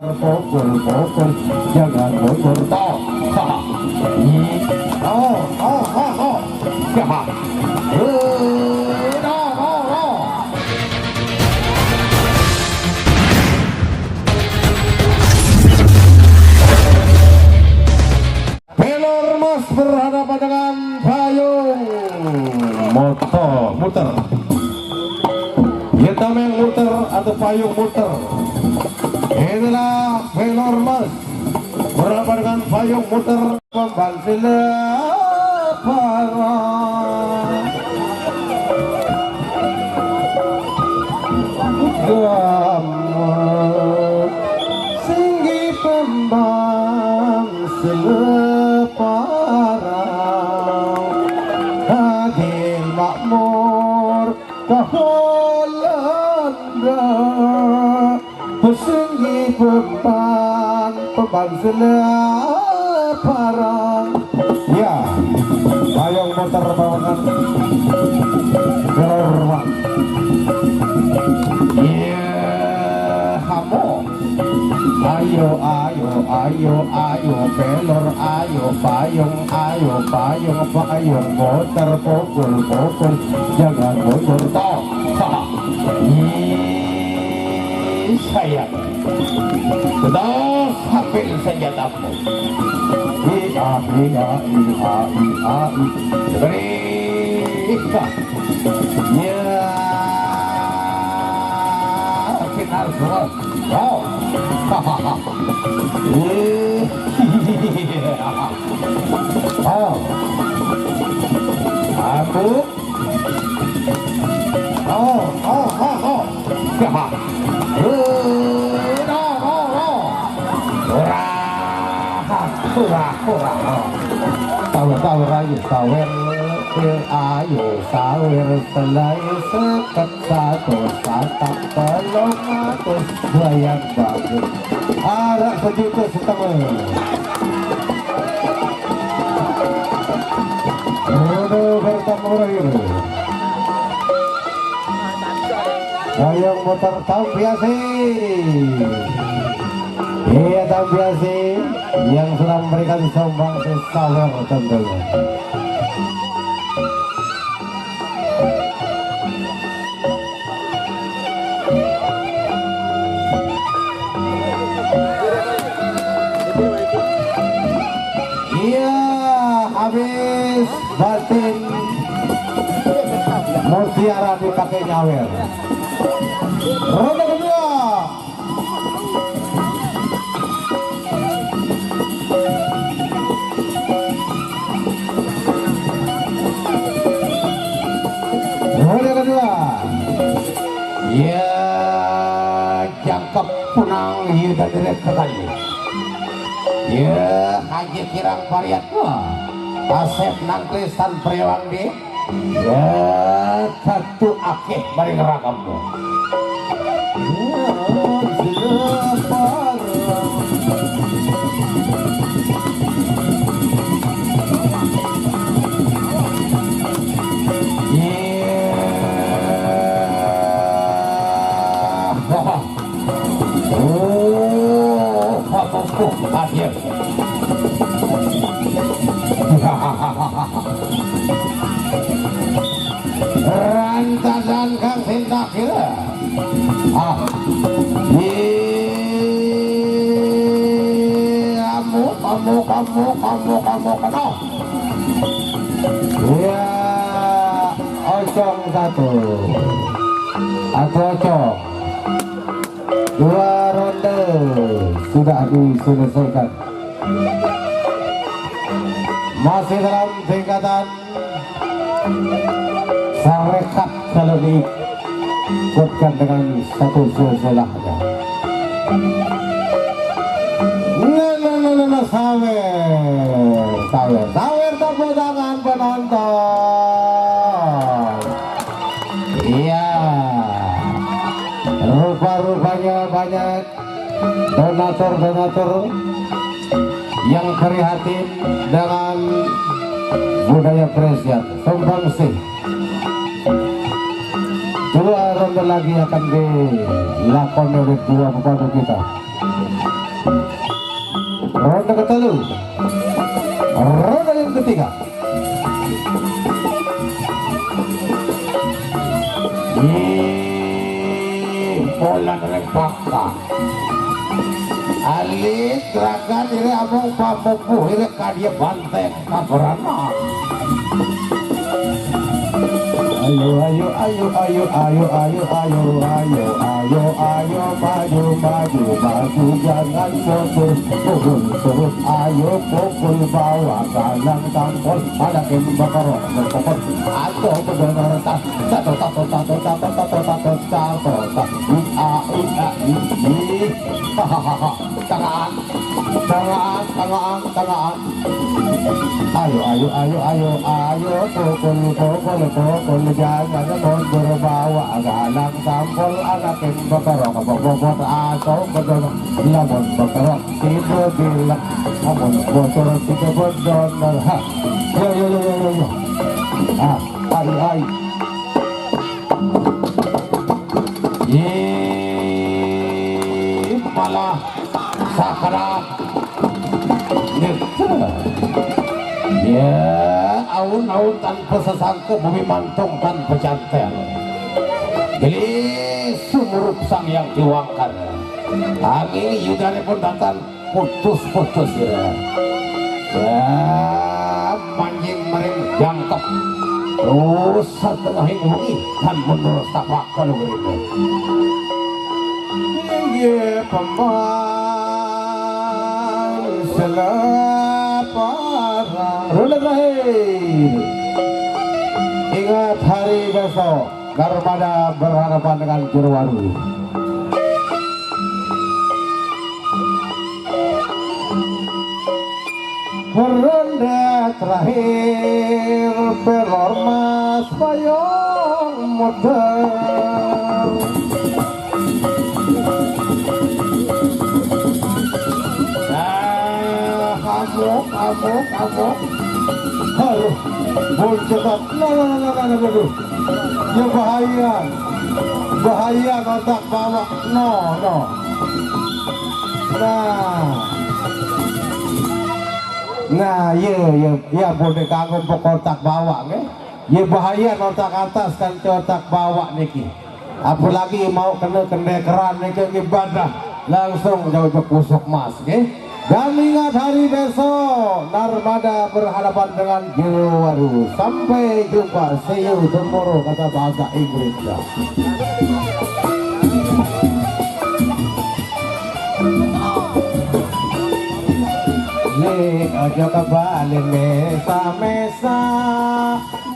Pukul jangan mundur toh. Oh oh oh oh ya. Pelor Mas berhadapan dengan payung moto muter. Kita main muter atau payung muter. Inilah Pelor Mas berhadapan dengan payung muter membantu para gamut singgi pembang seleparang adil makmur keholanda singgi pembang seleparang ya payung muter bawakan Pelor Mas. Ayo ayo ayo ayo Pelor ayo payung muter pukul jangan mundur toh. Sayang sudah ambil senjatamu. Berikan ya final score. Oh oh aku Tawer ayo selai sekat satu satap telung atus bayang bagus arak sejuta setengah. Bertemu lagi payung muter Tampiasi. Iya Tampiasi yang sudah memberikan sumbang Tawer tentunya. Iya habis batin mutiara dipakai nyawer. Ronde kedua. Ya jangkep punang yuda direk kekali. Ya haji kirang variatmu Asep Nangklisan Priwandi. Ya satu akeh bari ngerakammu. Akhir rantasan Kang Sinta kira kamu kena ya ocong satu atau ocong dua ronde sudah diselesaikan. Masih dalam tingkatan sarekat kalau diikutkan dengan satu silsilahnya. Sawer tepuk tangan penonton. Iya, rupa-rupanya banyak donatur yang prihatin dengan budaya Presian Sumbangsih. Dua ronde lagi akan dilakukan oleh dua pembantu kita. roda yang ketiga. Bola dari fakta alit gerakan ini among pamupu ini kadia banteng kabarana. Ayo ayo ayo ayo ayo ayo ayo ayo ayo ayo maju maju maju jangan mundur turun turun ayo pukul bawah kanan tampol ada kim bakar berpokok atau benar tak tato tato tato tato tato tato tato hahaha tangan tangan tangan tangan ayo ayo ayo ayo ayo pukul pukul pukul jangan mundur bawa galang tampol anakin bakarok bobot atau betul lamun bakarok tipe bilang namun bocor tipe bodon ha yo yo yo yo yo ah ai ai malah sakrat ya aun-aun tanpa sesangka bumi mantung tanpa cantel jadi sumurup sang yang diwangkan angin yudane pun datang putus-putus ya manjing mering jangkep terus setengah ini kan menurut tapakan begitu ya pemain selapara roda terakhir. Ingat hari besok Garmada berhadapan dengan Jeruwaru. Ronde terakhir Perormas Payung Muter. Amuk halo bolcetak no ya bahaya otak bawa no nah ya boleh kagum kotak bawa ke ya bahaya otak atas kan otak bawa niki apalagi mau kena keran niki ibadah langsung jauh kusuk mas ke. Dan ingat hari besok Narmada berhadapan dengan Jeruwaru. Sampai jumpa, see you tomorrow kata bahasa Inggrisnya. Nih aja kembali mesa